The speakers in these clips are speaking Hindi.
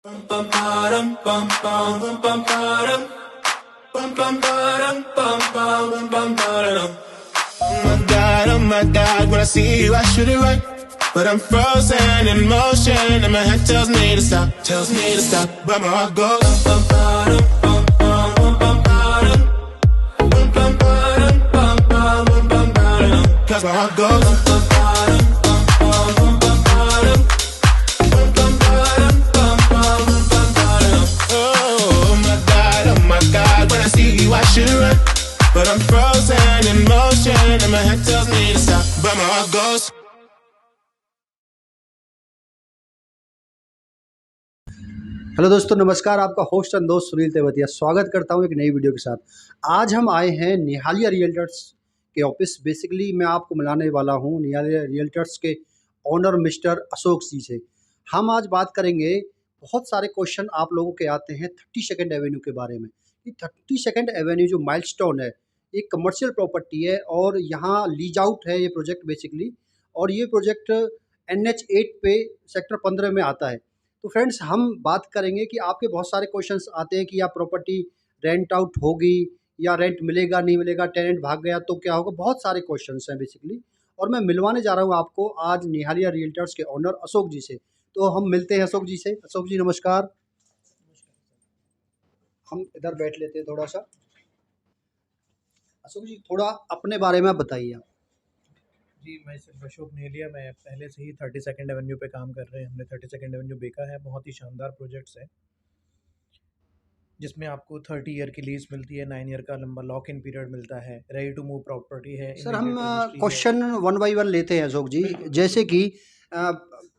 Oh my God, when I see you I shoot it right. But I'm frozen in motion and my head tells me to stop, but my heart goes cause my heart goes oh my God, when I see you I shoot it right. But I'm frozen in motion and my head tells me to stop, but my heart goes. Hello दोस्तों, नमस्कार। आपका होस्ट एंड दोस्त सुनील तेवतिया स्वागत करता हूं एक नई वीडियो के साथ। आज हम आए हैं निहालिया रियल्टर्स के ऑफिस। बेसिकली मैं आपको मिलाने वाला हूं निहालिया रियल्टर्स के ओनर मिस्टर अशोक जी से। हम आज बात करेंगे, बहुत सारे क्वेश्चन आप लोगों के आते हैं 32nd एवेन्यू के बारे में। ये 32nd एवेन्यू जो माइलस्टोन है, एक कमर्शियल प्रॉपर्टी है और यहाँ लीज आउट है ये प्रोजेक्ट बेसिकली। और ये प्रोजेक्ट NH8 पे सेक्टर 15 में आता है। तो फ्रेंड्स, हम बात करेंगे कि आपके बहुत सारे क्वेश्चंस आते हैं कि या प्रॉपर्टी रेंट आउट होगी या रेंट मिलेगा नहीं मिलेगा, टेनेंट भाग गया तो क्या होगा, बहुत सारे क्वेश्चंस हैं बेसिकली। और मैं मिलवाने जा रहा हूं आपको आज निहालिया रियल्टर्स के ओनर अशोक जी से। तो हम मिलते हैं अशोक जी से। अशोक जी नमस्कार। हम इधर बैठ लेते हैं थोड़ा सा। अशोक जी, थोड़ा अपने बारे में बताइए। जी, मैं सिर्फ अशोक नेहलिया। मैं पहले से ही 32nd एवेन्यू पे काम कर रहे हैं। हमने 32nd एवेन्यू देखा है। बहुत ही शानदार प्रोजेक्ट्स है जिसमें आपको 30 ईयर की लीज मिलती है, 9 ईयर का लंबा लॉक इन पीरियड मिलता है, रेडी टू मूव प्रॉपर्टी है। सर, हम क्वेश्चन 1 बाय 1 लेते हैं अशोक जी। जैसे कि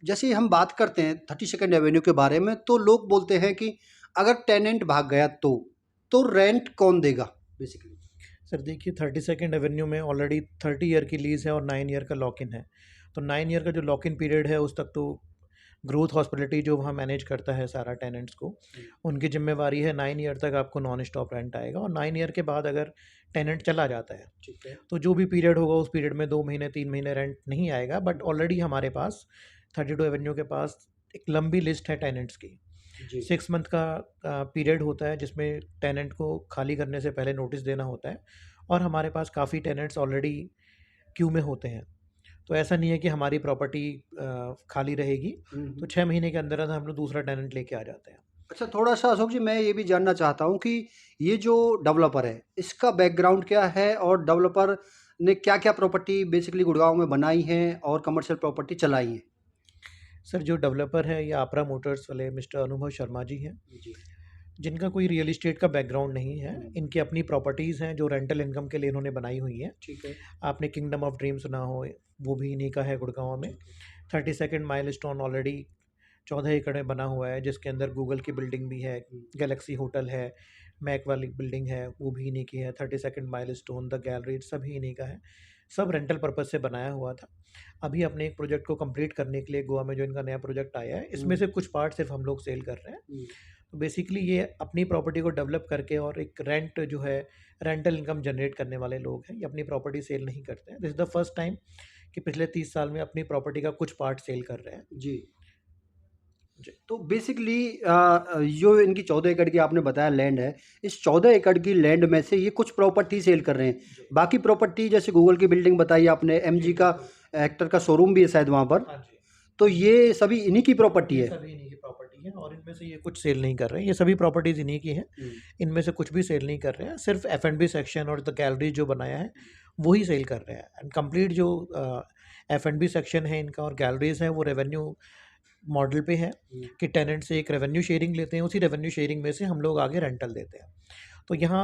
जैसे हम बात करते हैं 32nd एवेन्यू के बारे में, तो लोग बोलते हैं कि अगर टेनेंट भाग गया तो रेंट कौन देगा बेसिकली? सर देखिए, 32nd एवेन्यू में ऑलरेडी 30 ईयर की लीज़ है और 9 ईयर का लॉक इन है। तो 9 ईयर का जो लॉक इन पीरियड है उस तक तो ग्रोथ हॉस्पिटलिटी जो वहाँ मैनेज करता है सारा टेनेंट्स को, उनकी जिम्मेवारी है। 9 ईयर तक आपको नॉन स्टॉप रेंट आएगा और 9 ईयर के बाद अगर टेनेंट चला जाता है, ठीक है, तो जो भी पीरियड होगा उस पीरियड में 2 महीने 3 महीने रेंट नहीं आएगा। बट ऑलरेडी हमारे पास 32 एवेन्यू के पास एक लंबी लिस्ट है टेनेंट्स की। 6 मंथ का पीरियड होता है जिसमें टेनेंट को खाली करने से पहले नोटिस देना होता है और हमारे पास काफ़ी टेनेंट्स ऑलरेडी क्यू में होते हैं। तो ऐसा नहीं है कि हमारी प्रॉपर्टी खाली रहेगी, तो 6 महीने के अंदर हम लोग दूसरा टेनेंट लेके आ जाते हैं। अच्छा, थोड़ा सा अशोक जी मैं ये भी जानना चाहता हूँ कि ये जो डेवलपर है इसका बैकग्राउंड क्या है और डेवलपर ने क्या क्या प्रॉपर्टी बेसिकली गुड़गांव में बनाई है और कमर्शियल प्रॉपर्टी चलाई है? सर, जो डेवलपर है ये आपरा मोटर्स वाले मिस्टर अनुभव शर्मा जी हैं, जिनका कोई रियल इस्टेट का बैकग्राउंड नहीं है। इनकी अपनी प्रॉपर्टीज़ हैं जो रेंटल इनकम के लिए इन्होंने बनाई हुई हैं। ठीक है। आपने किंगडम ऑफ ड्रीम सुना हो, वो भी इन्हीं का है गुड़गांव में। 32nd माइलस्टोन ऑलरेडी 14 एकड़ में बना हुआ है, जिसके अंदर गूगल की बिल्डिंग भी है, गैलेक्सी होटल है, मैक वाली बिल्डिंग है, वो भी इन्हीं की है। 32nd माइलस्टोन, द गैलरी, सभी इन्हीं का है। सब रेंटल पर्पस से बनाया हुआ था। अभी अपने एक प्रोजेक्ट को कंप्लीट करने के लिए गोवा में जो इनका नया प्रोजेक्ट आया है, इसमें से कुछ पार्ट सिर्फ हम लोग सेल कर रहे हैं। तो बेसिकली ये अपनी प्रॉपर्टी को डेवलप करके और एक रेंट जो है रेंटल इनकम जनरेट करने वाले लोग हैं। ये अपनी प्रॉपर्टी सेल नहीं करते हैं। This is the first time कि पिछले 30 साल में अपनी प्रॉपर्टी का कुछ पार्ट सेल कर रहे हैं। जी। तो बेसिकली जो इनकी 14 एकड़ की आपने बताया लैंड है, इस 14 एकड़ की लैंड में से ये कुछ प्रॉपर्टी सेल कर रहे हैं। बाकी प्रॉपर्टी जैसे गूगल की बिल्डिंग बताई आपने, MG का एक्टर का शोरूम भी है शायद वहाँ पर, तो ये सभी इन्हीं की प्रॉपर्टी है? सभी इन्हीं की प्रॉपर्टी है और इनमें से ये कुछ सेल नहीं कर रहे हैं। ये सभी प्रॉपर्टीज़ इन्हीं की हैं। इनमें से कुछ भी सेल नहीं कर रहे हैं। सिर्फ F&B सेक्शन और द गैलरी जो बनाया है वही सेल कर रहे हैं। एंड कंप्लीट जो F&B सेक्शन है इनका और गैलरीज है वो रेवेन्यू मॉडल पे है कि टेनेंट से एक रेवेन्यू शेयरिंग लेते हैं, उसी रेवेन्यू शेयरिंग में से हम लोग आगे रेंटल देते हैं। तो यहाँ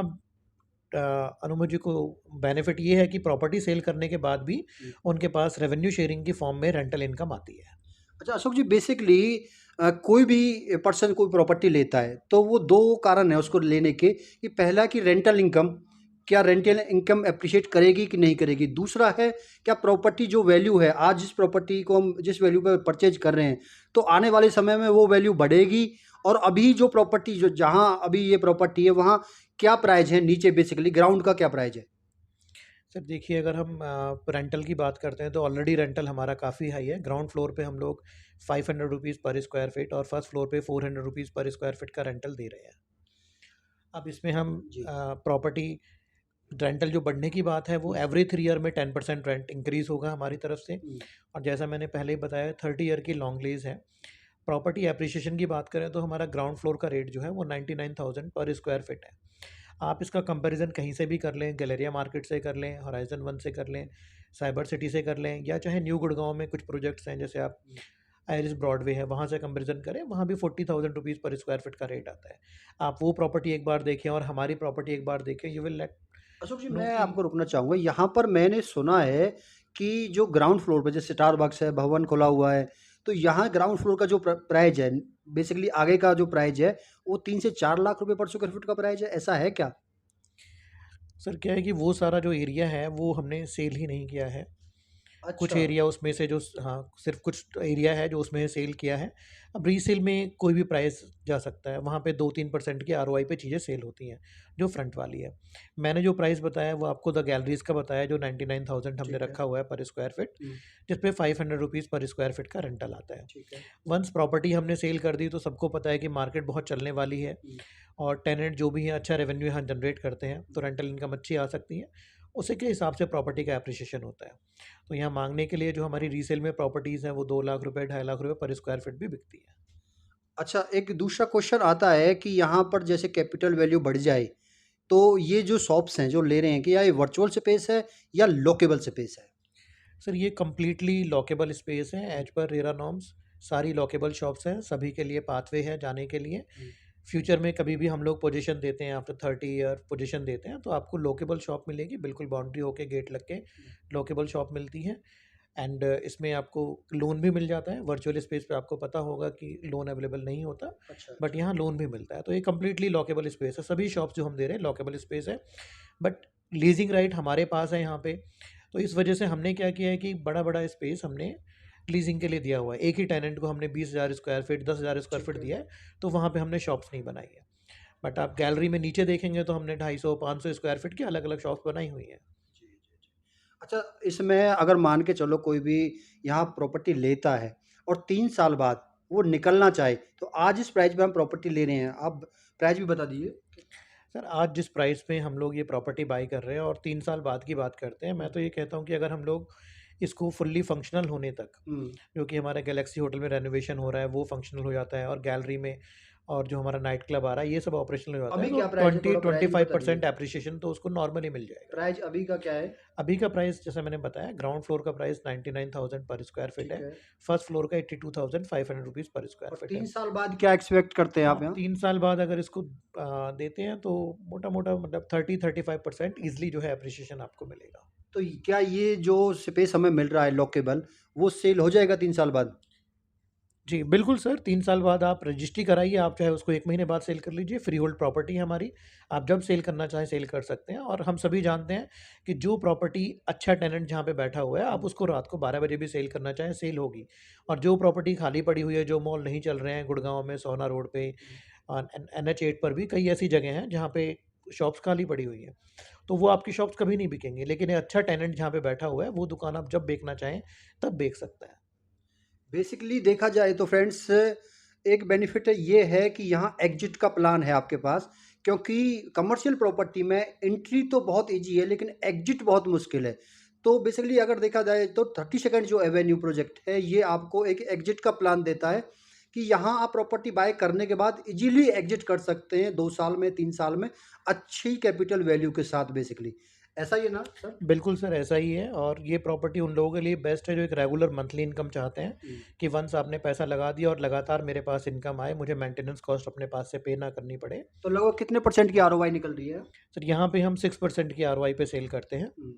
अनुमोद जी को बेनिफिट ये है कि प्रॉपर्टी सेल करने के बाद भी उनके पास रेवेन्यू शेयरिंग की फॉर्म में रेंटल इनकम आती है। अच्छा अशोक जी, बेसिकली कोई भी पर्सन कोई प्रॉपर्टी लेता है तो वो 2 कारण है उसको लेने के, कि पहला कि रेंटल इनकम, क्या रेंटल इनकम एप्रिशिएट करेगी कि नहीं करेगी। दूसरा है क्या प्रॉपर्टी जो वैल्यू है, आज जिस प्रॉपर्टी को हम जिस वैल्यू पर परचेज कर रहे हैं तो आने वाले समय में वो वैल्यू बढ़ेगी, और अभी जो प्रॉपर्टी जो जहाँ अभी ये प्रॉपर्टी है वहाँ क्या प्राइस है, नीचे बेसिकली ग्राउंड का क्या प्राइस है? सर देखिए, अगर हम रेंटल की बात करते हैं तो ऑलरेडी रेंटल हमारा काफ़ी हाई है। ग्राउंड फ्लोर पे हम लोग 500 रुपीज़ पर स्क्वायर फीट और फर्स्ट फ्लोर पे 400 रुपीज़ पर स्क्वायर फीट का रेंटल दे रहे हैं। अब इसमें हम जी। प्रॉपर्टी रेंटल जो बढ़ने की बात है वो एवरी 3 ईयर में 10% रेंट इंक्रीज़ होगा हमारी तरफ से। हुँ, और जैसा मैंने पहले ही बताया 30 ईयर की लॉन्ग लीज़ है। प्रॉपर्टी एप्रिसिएशन की बात करें तो हमारा ग्राउंड फ्लोर का रेट जो है वो 99,000 पर स्क्वायर फीट है। आप इसका कंपैरिजन कहीं से भी कर लें, गैलेरिया मार्केट से कर लें, होराइज़न 1 से कर लें, साइबर सिटी से कर लें, या चाहे न्यू गुड़गांव में कुछ प्रोजेक्ट्स हैं जैसे आप हुँ। आइरिस ब्रॉडवे है वहाँ से कंपैरिजन करें, वहाँ भी 40,000 रुपीज़ पर स्क्वायर फीट का रेट आता है। आप वो प्रॉपर्टी एक बार देखें और हमारी प्रॉपर्टी एक बार देखें, you will let Ashok ji, know मैं कि आपको रोकना चाहूँगा, यहाँ पर मैंने सुना है कि जो ग्राउंड फ्लोर पे जैसे स्टारबक्स है, भवन खुला हुआ है, तो यहाँ ग्राउंड फ्लोर का जो प्राइस है, बेसिकली आगे का जो प्राइस है, वो 3 से 4 लाख रुपए पर स्क्वायर फीट का प्राइस है, ऐसा है क्या? सर क्या है कि वो सारा जो एरिया है वो हमने सेल ही नहीं किया है। कुछ अच्छा। एरिया उसमें से जो हाँ, सिर्फ कुछ एरिया है जो उसमें सेल किया है। अब रीसेल में कोई भी प्राइस जा सकता है, वहाँ पे 2-3% की आरओआई पे चीज़ें सेल होती हैं जो फ्रंट वाली है। मैंने जो प्राइस बताया वो आपको द गैलरीज का बताया जो 99,000 हमने ठीक है। रखा हुआ है पर स्क्वायर फीट, हुँ, जिसपे 500 रुपीज़ पर स्क्वायर फीट का रेंटल आता है। ठीक है। वंस प्रॉपर्टी हमने सेल कर दी तो सबको पता है कि मार्केट बहुत चलने वाली है हुँ, और टेनेंट जो भी है अच्छा रेवेन्यू यहाँ जनरेट करते हैं, तो रेंटल इनकम अच्छी आ सकती है। उसी के हिसाब से प्रॉपर्टी का एप्रिसिएशन होता है। तो यहाँ मांगने के लिए जो हमारी रीसेल में प्रॉपर्टीज़ हैं वो 2 लाख रुपए, 2.5 लाख रुपए पर स्क्वायर फीट भी बिकती है। अच्छा, एक दूसरा क्वेश्चन आता है कि यहाँ पर जैसे कैपिटल वैल्यू बढ़ जाए, तो ये जो शॉप्स हैं, जो ले रहे हैं, क्या ये वर्चुअल स्पेस है या लॉकेबल स्पेस है? सर ये कंप्लीटली लॉकेबल स्पेस है एज पर रेरा नॉर्म्स। सारी लॉकेबल शॉप्स हैं, सभी के लिए पाथवे है जाने के लिए। हुँ। फ्यूचर में कभी भी हम लोग पोजीशन देते हैं, आफ्टर 30 ईयर पोजीशन देते हैं तो आपको लॉकेबल शॉप मिलेगी, बिल्कुल बाउंड्री होके गेट लग के लॉकेबल शॉप मिलती है। एंड इसमें आपको लोन भी मिल जाता है। वर्चुअल स्पेस पे आपको पता होगा कि लोन अवेलेबल नहीं होता, अच्छा, बट अच्छा। यहाँ लोन भी मिलता है। तो ये कंप्लीटली लॉकेबल स्पेस है, सभी शॉप्स जो हम दे रहे हैं लॉकेबल स्पेस है। बट लीजिंग राइट हमारे पास है यहाँ पे, तो इस वजह से हमने क्या किया है कि बड़ा बड़ा स्पेस हमने लीजिंग के लिए दिया हुआ है। एक ही टेनेंट को हमने 20,000 स्क्वायर फीट, 10,000 स्क्वायर ठीक फीट है। दिया है, तो वहाँ पे हमने शॉप्स नहीं बनाई है। बट आप गैलरी में नीचे देखेंगे तो हमने 250-500 स्क्वायर फीट की अलग अलग शॉप्स बनाई हुई हैं। जी, जी, जी। अच्छा, इसमें अगर मान के चलो कोई भी यहाँ प्रॉपर्टी लेता है और 3 साल बाद वो निकलना चाहे, तो आज इस प्राइस पे हम प्रॉपर्टी ले रहे हैं, आप प्राइस भी बता दीजिए? सर आज जिस प्राइस पे हम लोग ये प्रॉपर्टी बाई कर रहे हैं और 3 साल बाद की बात करते हैं, मैं तो ये कहता हूँ कि अगर हम लोग इसको फुल्ली फंक्शनल होने तक, हुँ। जो कि हमारा गैलेक्सी होटल में रेनोवेशन हो रहा है वो फंक्शनल हो जाता है, और गैलरी में और जो हमारा नाइट क्लब आ रहा है ये सब ऑपरेशनल हो जाता है, अभी तो क्या प्राइस है? थोड़ा प्राइस भी बता 20-25% दीजिए। एप्रिसिएशन तो उसको नॉर्मली मिल जाएगा। प्राइस अभी का क्या है? अभी का प्राइस जैसे मैंने बताया, ग्राउंड फ्लोर का प्राइस 99,000 पर स्क्वायर फीट ठीक है। है। फर्स्ट फ्लोर का 82,500 रुपीज़ पर स्क्वायर और फीट 3 है। साल बाद क्या एक्सपेक्ट करते हैं आप हाँ, यहाँ? 3 साल बाद अगर इसको देते हैं तो मोटा-मोटा मतलब 30-35% ईज़िली जो है एप्रिसिएशन आपको मिलेगा। तो क्या ये जो स्पेस हमें मिल रहा है लॉकेबल, वो सेल हो जाएगा 3 साल बाद? जी, बिल्कुल सर, 3 साल बाद आप रजिस्ट्री कराइए, आप चाहे उसको 1 महीने बाद सेल कर लीजिए, फ्री होल्ड प्रॉपर्टी है हमारी। आप जब सेल करना चाहें सेल कर सकते हैं, और हम सभी जानते हैं कि जो प्रॉपर्टी अच्छा टेनेंट जहाँ पे बैठा हुआ है, आप उसको रात को 12 बजे भी सेल करना चाहें, सेल होगी। और जो प्रॉपर्टी खाली पड़ी हुई है, जो मॉल नहीं चल रहे हैं, गुड़गाँव में सोहना रोड पे, एनएच 8 पर भी कई ऐसी जगह हैं जहाँ पे शॉप्स खाली पड़ी हुई हैं। तो वो आपकी शॉप्स कभी नहीं बिकेंगी, लेकिन एक अच्छा टेनेंट जहाँ पे बैठा हुआ है, वो दुकान आप जब बेचना चाहें, तब बेच सकता है। बेसिकली देखा जाए तो फ्रेंड्स, एक बेनिफिट ये है कि यहाँ एग्जिट का प्लान है आपके पास, क्योंकि कमर्शियल प्रॉपर्टी में एंट्री तो बहुत इजी है लेकिन एग्जिट बहुत मुश्किल है। तो बेसिकली अगर देखा जाए तो 30 सेकंड जो एवेन्यू प्रोजेक्ट है, ये आपको एक एग्जिट का प्लान देता है कि यहाँ आप प्रॉपर्टी बाय करने के बाद इजीली एग्जिट कर सकते हैं 2 साल में, 3 साल में, अच्छी कैपिटल वैल्यू के साथ बेसिकली। ऐसा ही है ना सर? बिल्कुल सर, ऐसा ही है, और ये प्रॉपर्टी उन लोगों के लिए बेस्ट है जो एक रेगुलर मंथली इनकम चाहते हैं, हुँ। कि वंस आपने पैसा लगा दिया और लगातार मेरे पास इनकम आए, मुझे मेंटेनेंस कॉस्ट अपने पास से पे ना करनी पड़े। तो लगभग कितने परसेंट की आरओआई निकल रही है? सर यहाँ पे हम 6% की आरओआई पे सेल करते हैं। हुँ।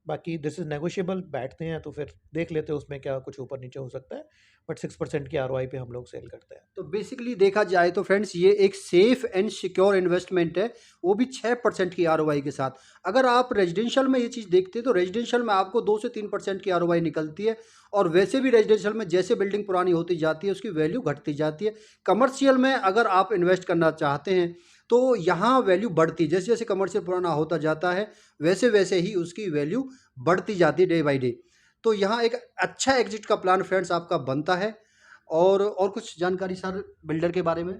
बाकी दिस इज़ नेगोशिएबल, बैठते हैं तो फिर देख लेते हैं उसमें क्या कुछ ऊपर नीचे हो सकता है, बट 6% की आरओआई पे हम लोग सेल करते हैं। तो बेसिकली देखा जाए तो फ्रेंड्स, ये एक सेफ एंड सिक्योर इन्वेस्टमेंट है, वो भी 6% की आरओआई के साथ। अगर आप रेजिडेंशियल में ये चीज़ देखते हैं तो रेजिडेंशियल में आपको 2 से 3% की आरओआई निकलती है, और वैसे भी रेजिडेंशियल में जैसे बिल्डिंग पुरानी होती जाती है उसकी वैल्यू घटती जाती है। कमर्शियल में अगर आप इन्वेस्ट करना चाहते हैं तो यहाँ वैल्यू बढ़ती, जैसे जैसे कमर्शियल पुराना होता जाता है वैसे वैसे ही उसकी वैल्यू बढ़ती जाती है डे बाई डे। तो यहाँ एक अच्छा एग्जिट का प्लान फ्रेंड्स आपका बनता है। और कुछ जानकारी सर बिल्डर के बारे में?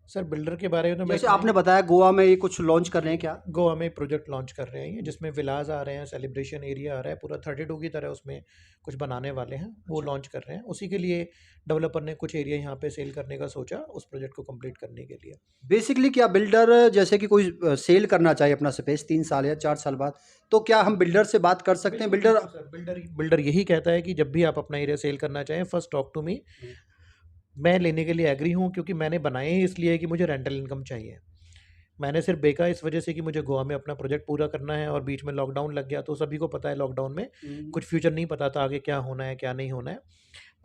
सर बिल्डर के बारे में तो जैसे आपने बताया गोवा में ये कुछ लॉन्च कर रहे हैं क्या? गोवा में प्रोजेक्ट लॉन्च कर रहे हैं जिसमें विलाज आ रहे हैं, सेलिब्रेशन एरिया आ रहा है, पूरा 32 की तरह उसमें कुछ बनाने वाले हैं, वो लॉन्च कर रहे हैं। उसी के लिए डेवलपर ने कुछ एरिया यहाँ पे सेल करने का सोचा उस प्रोजेक्ट को कंप्लीट करने के लिए। बेसिकली क्या बिल्डर जैसे कि कोई सेल करना चाहिए अपना स्पेस 3 साल या 4 साल बाद, तो क्या हम बिल्डर से बात कर सकते हैं? बिल्डर यही कहता है कि जब भी आप अपना एरिया सेल करना चाहें फर्स्ट टॉक टू मी, मैं लेने के लिए एग्री हूँ, क्योंकि मैंने बनाए ही इसलिए कि मुझे रेंटल इनकम चाहिए। मैंने सिर्फ बेका इस वजह से कि मुझे गोवा में अपना प्रोजेक्ट पूरा करना है और बीच में लॉकडाउन लग गया, तो सभी को पता है लॉकडाउन में कुछ फ्यूचर नहीं पता था आगे क्या होना है क्या नहीं होना है।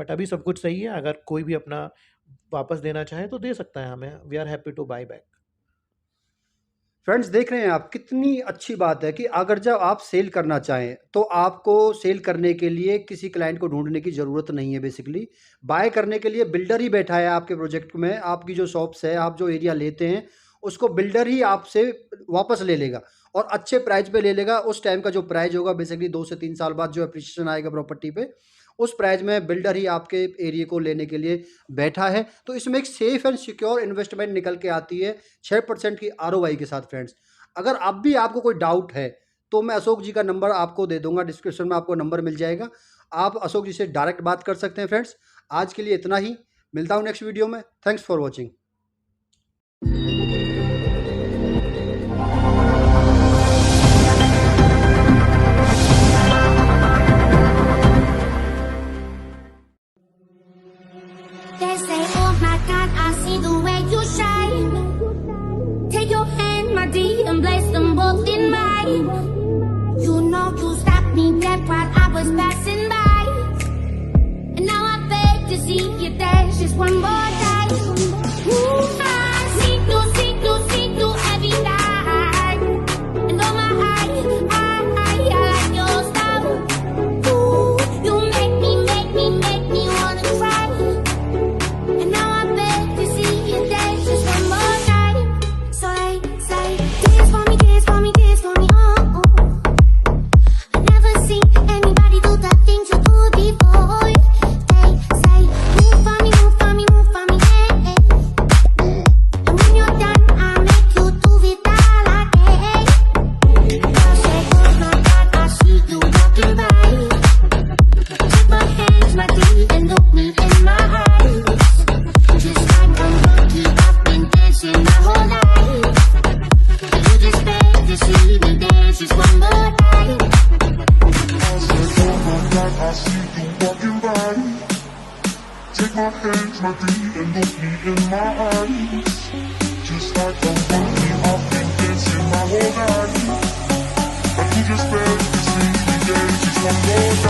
बट अभी सब कुछ सही है, अगर कोई भी अपना वापस देना चाहे तो दे सकता है हमें, we are happy to buy back. Friends देख रहे हैं आप, कितनी अच्छी बात है कि अगर जब आप सेल करना चाहें तो आपको सेल करने के लिए किसी क्लाइंट को ढूंढने की ज़रूरत नहीं है। बेसिकली बाय करने के लिए बिल्डर ही बैठा है आपके प्रोजेक्ट में। आपकी जो शॉप्स है, आप जो एरिया लेते हैं उसको बिल्डर ही आपसे वापस ले लेगा और अच्छे प्राइस पे ले लेगा। उस टाइम का जो प्राइस होगा बेसिकली 2 से 3 साल बाद जो एप्रिसिएशन आएगा प्रॉपर्टी पे, उस प्राइस में बिल्डर ही आपके एरिया को लेने के लिए बैठा है। तो इसमें एक सेफ एंड सिक्योर इन्वेस्टमेंट निकल के आती है 6% की ROI के साथ। फ्रेंड्स अगर अब भी आपको कोई डाउट है तो मैं अशोक जी का नंबर आपको दे दूंगा, डिस्क्रिप्शन में आपको नंबर मिल जाएगा, आप अशोक जी से डायरेक्ट बात कर सकते हैं। फ्रेंड्स आज के लिए इतना ही, मिलता हूँ नेक्स्ट वीडियो में। Thanks for watching. They say, oh my God, I see the way you shine. Take your hand, my dear, and place them both in mine. You know you stopped me dead while I was passing by. And now I beg to see you dance just one more time. Ooh, I see through every night. And oh my, I like your style. Ooh, you make me wanna cry. And now I beg to see you dance just one more time. So they say, dance for me, dance for me, dance for me, oh, oh. I've never seen anybody do the things you do before. They say, move for me, move for me, move for me, yeah, yeah. And when you're done, I'll make you do it all again. Girl, say, oh my God, I see you walking by. Take my hands, my teeth, and look me in my eyes. Just like I'm lucky, I've been dancing my whole life. And you just beg to see me dance just one more time. I said, oh my God, I see you walking by. Take my hands, my feet, and look me in my eyes. Just like I'm lucky, I've been dancing my whole life. And you just beg to see me dance just one more time.